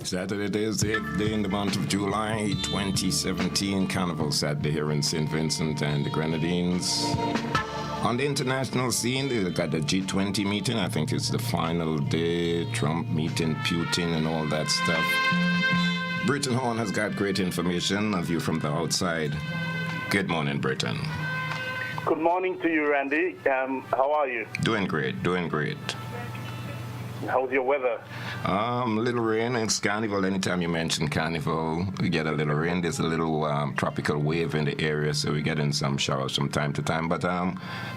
Saturday is the 8th day in the month of July 2017. Carnival Saturday here in St. Vincent and the Grenadines. On the international scene, they've got the G20 meeting. I think it's the final day. Trump meeting Putin and all that stuff. Brereton Horne has got great information, a view from the outside. Good morning, Brereton. Good morning to you, Randy. How are you? Doing great, doing great. How's your weather? Little rain. It's Carnival. Anytime you mention Carnival, we get a little rain. There's a little tropical wave in the area, so we're getting some showers from time to time. But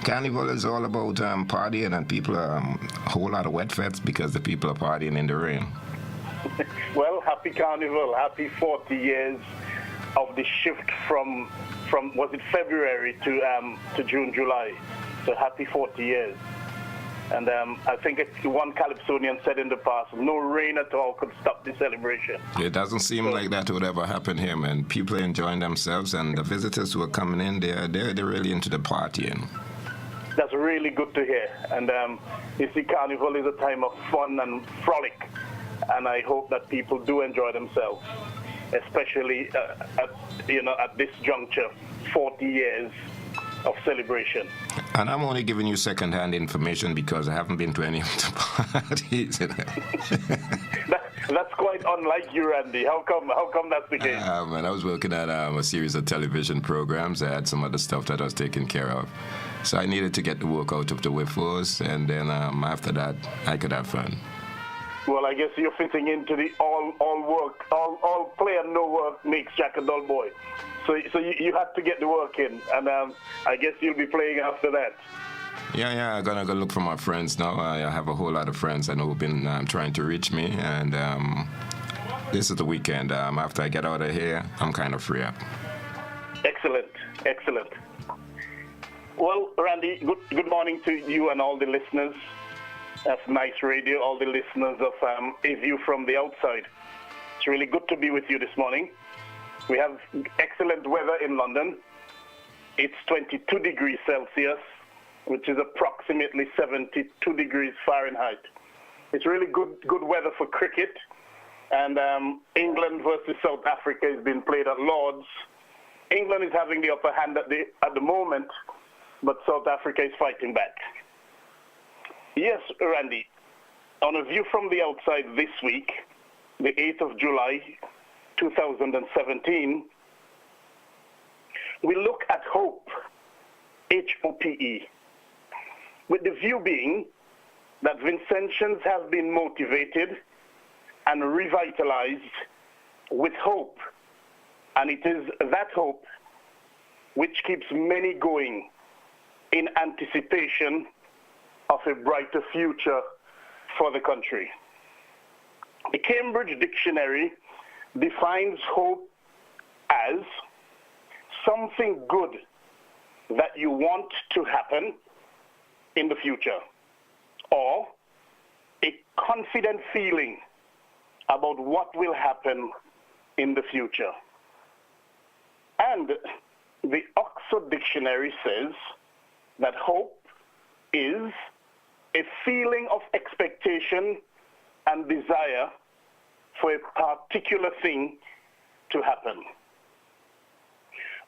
Carnival is all about partying, and people are a whole lot of wet vets because the people are partying in the rain. Well, happy Carnival. Happy 40 years of the shift from was it February to June, July. So happy 40 years. And I think one Calypsonian said in the past, no rain at all could stop the celebration. It doesn't seem like that would ever happen here, man. People are enjoying themselves, and the visitors who are coming in, they're really into the partying. That's really good to hear. And you see, Carnival is a time of fun and frolic, and I hope that people do enjoy themselves, especially at this juncture, 40 years of celebration. And I'm only giving you second-hand information because I haven't been to any of the parties. That's quite unlike you, Randy. How come that's the case? Man, I was working at a series of television programs. I had some other stuff that I was taking care of. So I needed to get the work out of the way first, and then after that, I could have fun. Well, I guess you're fitting into the all play and no work makes Jack a dull boy. So you had to get the work in, and I guess you'll be playing after that. Yeah, I'm gonna go look for my friends now. I have a whole lot of friends I know who've been trying to reach me, and this is the weekend. After I get out of here, I'm kind of free up. Excellent. Well, Randy, good morning to you and all the listeners of NICERADIO, all the listeners of A View from the Outside. It's really good to be with you this morning. We have excellent weather in London. It's 22 degrees Celsius, which is approximately 72 degrees Fahrenheit. It's really good weather for cricket. And England versus South Africa has been played at Lord's. England is having the upper hand at the moment, but South Africa is fighting back. Yes, Randy, on A View from the Outside this week, the 8th of July, 2017, we look at hope, H-O-P-E, with the view being that Vincentians have been motivated and revitalized with hope, and it is that hope which keeps many going in anticipation of a brighter future for the country. The Cambridge Dictionary defines hope as something good that you want to happen in the future, or a confident feeling about what will happen in the future. And the Oxford Dictionary says that hope is a feeling of expectation and desire for a particular thing to happen.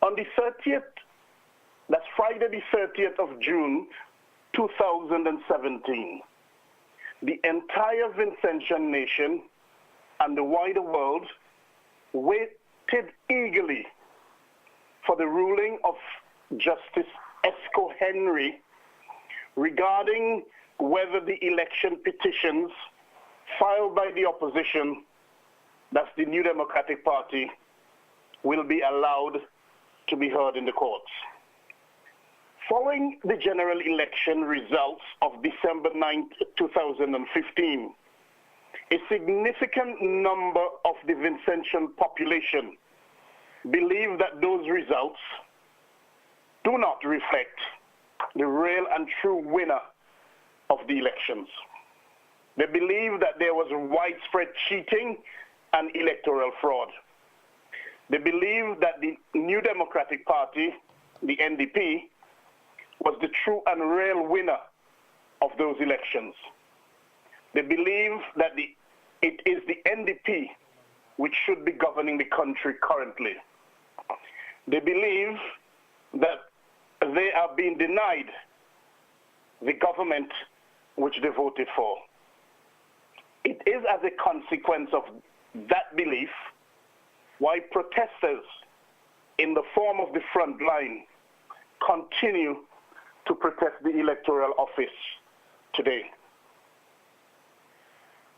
On the 30th, that's Friday the 30th of June, 2017, the entire Vincentian nation and the wider world waited eagerly for the ruling of Justice Esco Henry regarding whether the election petitions filed by the opposition, that's the New Democratic Party, will be allowed to be heard in the courts. Following the general election results of December 9, 2015, a significant number of the Vincentian population believe that those results do not reflect the real and true winner of the elections. They believe that there was widespread cheating and electoral fraud. They believe that the New Democratic Party, the NDP, was the true and real winner of those elections. They believe that it is the NDP which should be governing the country currently. They believe that they are being denied the government which they voted for. It is as a consequence of that belief why protesters in the form of the front line continue to protest the electoral office today.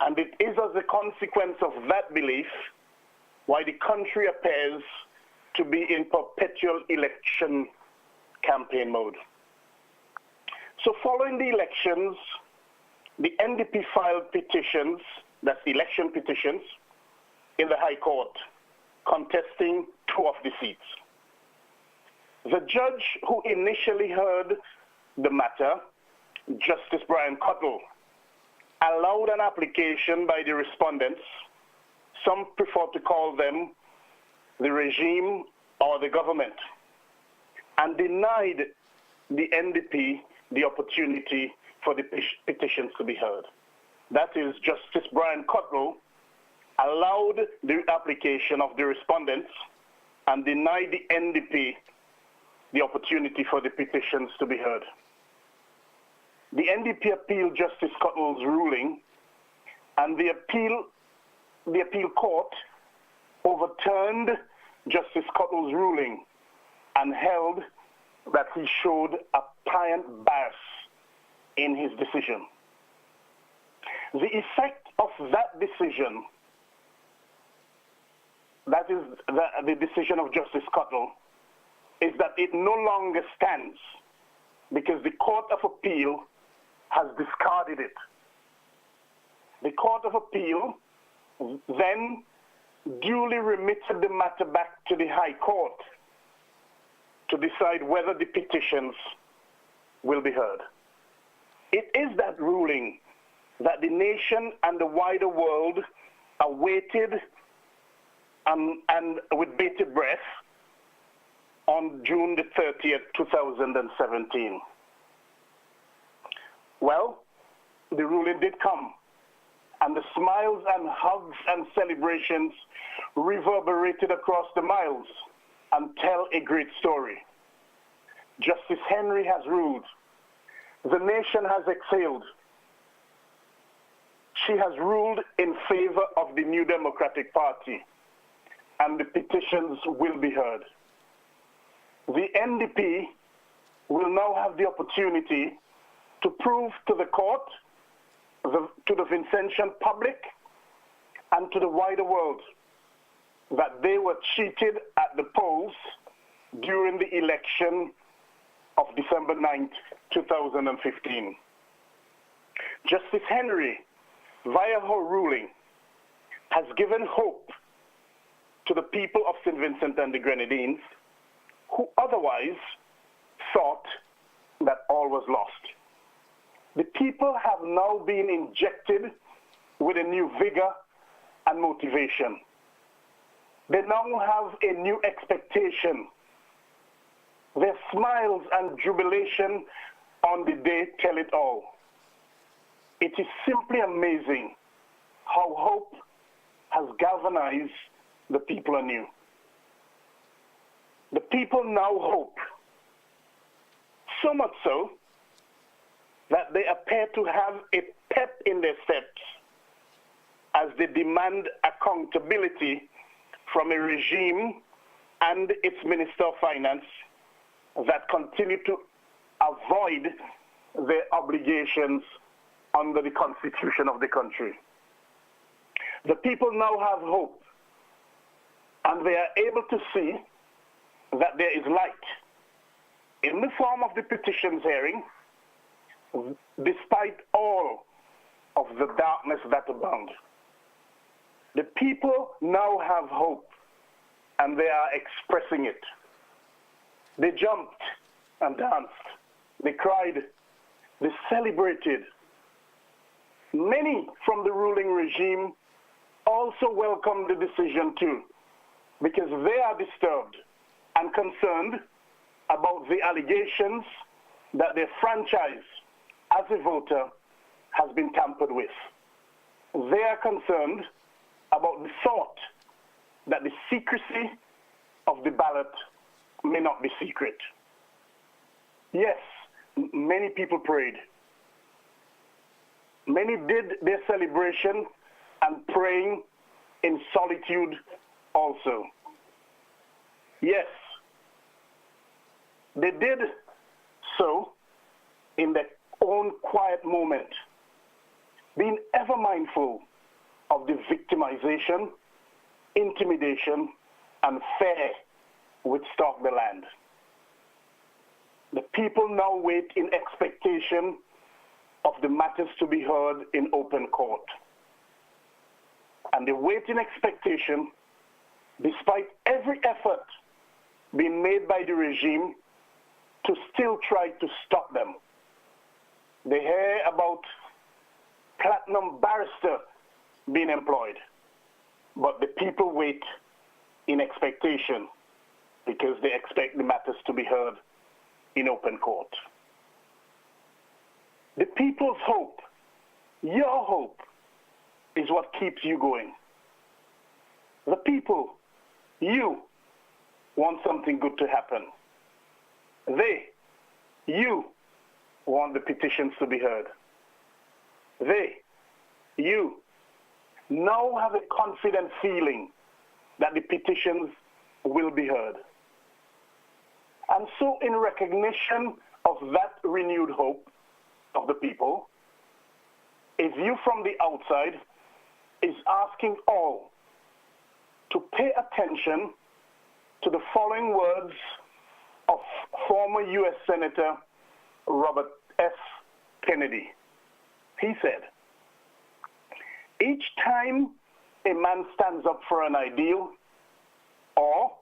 And it is as a consequence of that belief why the country appears to be in perpetual election campaign mode. So following the elections, the NDP filed petitions, that's election petitions, in the High Court, contesting 2 of the seats. The judge who initially heard the matter, Justice Brian Cottle, allowed an application by the respondents, some prefer to call them the regime or the government, and denied the NDP the opportunity for the petitions to be heard. That is, Justice Brian Cottle allowed the application of the respondents and denied the NDP the opportunity for the petitions to be heard. The NDP appealed Justice Cottle's ruling, and the appeal court overturned Justice Cottle's ruling and held that he showed apparent bias in his decision. The effect of that decision, that is the decision of Justice Cottle, is that it no longer stands because the Court of Appeal has discarded it. The Court of Appeal then duly remitted the matter back to the High Court to decide whether the petitions will be heard. It is that ruling that the nation and the wider world awaited and with bated breath on June the 30th, 2017. Well, the ruling did come, and the smiles and hugs and celebrations reverberated across the miles and tell a great story. Justice Henry has ruled. The nation has exhaled. She has ruled in favor of the New Democratic Party, and the petitions will be heard. The NDP will now have the opportunity to prove to the court, to the Vincentian public, and to the wider world that they were cheated at the polls during the election of December 9th, 2015. Justice Henry, via her ruling, has given hope to the people of St. Vincent and the Grenadines who otherwise thought that all was lost. The people have now been injected with a new vigor and motivation. They now have a new expectation. Their smiles and jubilation on the day tell it all. It is simply amazing how hope has galvanized the people anew. The people now hope, so much so that they appear to have a pep in their steps as they demand accountability from a regime and its Minister of Finance that continue to avoid their obligations under the Constitution of the country. The people now have hope, and they are able to see that there is light in the form of the petitions hearing, despite all of the darkness that abound. The people now have hope, and they are expressing it. They jumped and danced. They cried. They celebrated. Many from the ruling regime also welcomed the decision too, because they are disturbed and concerned about the allegations that their franchise as a voter has been tampered with. They are concerned about the thought that the secrecy of the ballot may not be secret. Yes, many people prayed. Many did their celebration and praying in solitude also. Yes, they did so in their own quiet moment, being ever mindful of the victimization, intimidation, and fear which stalk the land. The people now wait in expectation of the matters to be heard in open court. And they wait in expectation despite every effort being made by the regime to still try to stop them. They hear about platinum barrister being employed, but the people wait in expectation because they expect the matters to be heard in open court. The people's hope, your hope, is what keeps you going. The people, you, want something good to happen. They, you, want the petitions to be heard. They, you, now have a confident feeling that the petitions will be heard. And so in recognition of that renewed hope of the people, a view from the outside is asking all to pay attention to the following words of former U.S. Senator Robert F. Kennedy. He said, "Each time a man stands up for an ideal or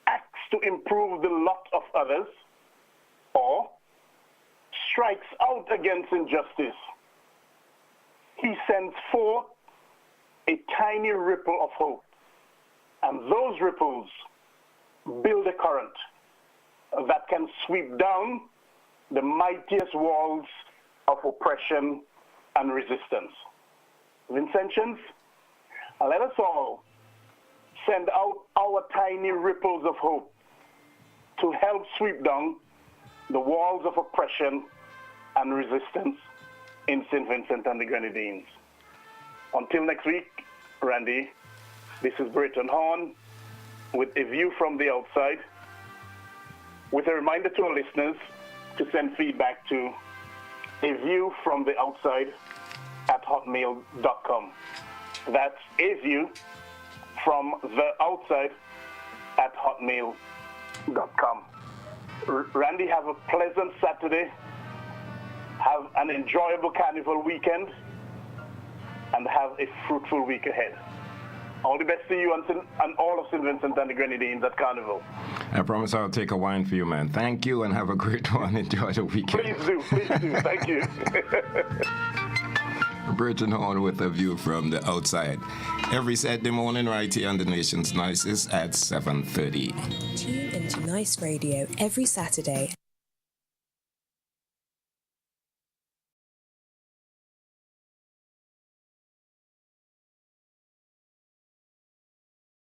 acts to improve the lot of others or strikes out against injustice, he sends forth a tiny ripple of hope. And those ripples build a current that can sweep down the mightiest walls of oppression and resistance." Vincentians, let us all send out our tiny ripples of hope to help sweep down the walls of oppression and resistance in St. Vincent and the Grenadines. Until next week, Randy, this is Brereton Horne with a view from the outside, with a reminder to our listeners to send feedback to a view from the outside at hotmail.com. That's a view from the outside at hotmail.com. Randy, have a pleasant Saturday. Have an enjoyable carnival weekend and have a fruitful week ahead. All the best to you and all of St. Vincent and the Grenadines at Carnival. I promise I'll take a wine for you, man. Thank you and have a great one. Enjoy the weekend. Please do. Thank you. Brereton Horne with a view from the outside. Every Saturday morning right here on the nation's nicest at 7:30. Tune into Nice Radio every Saturday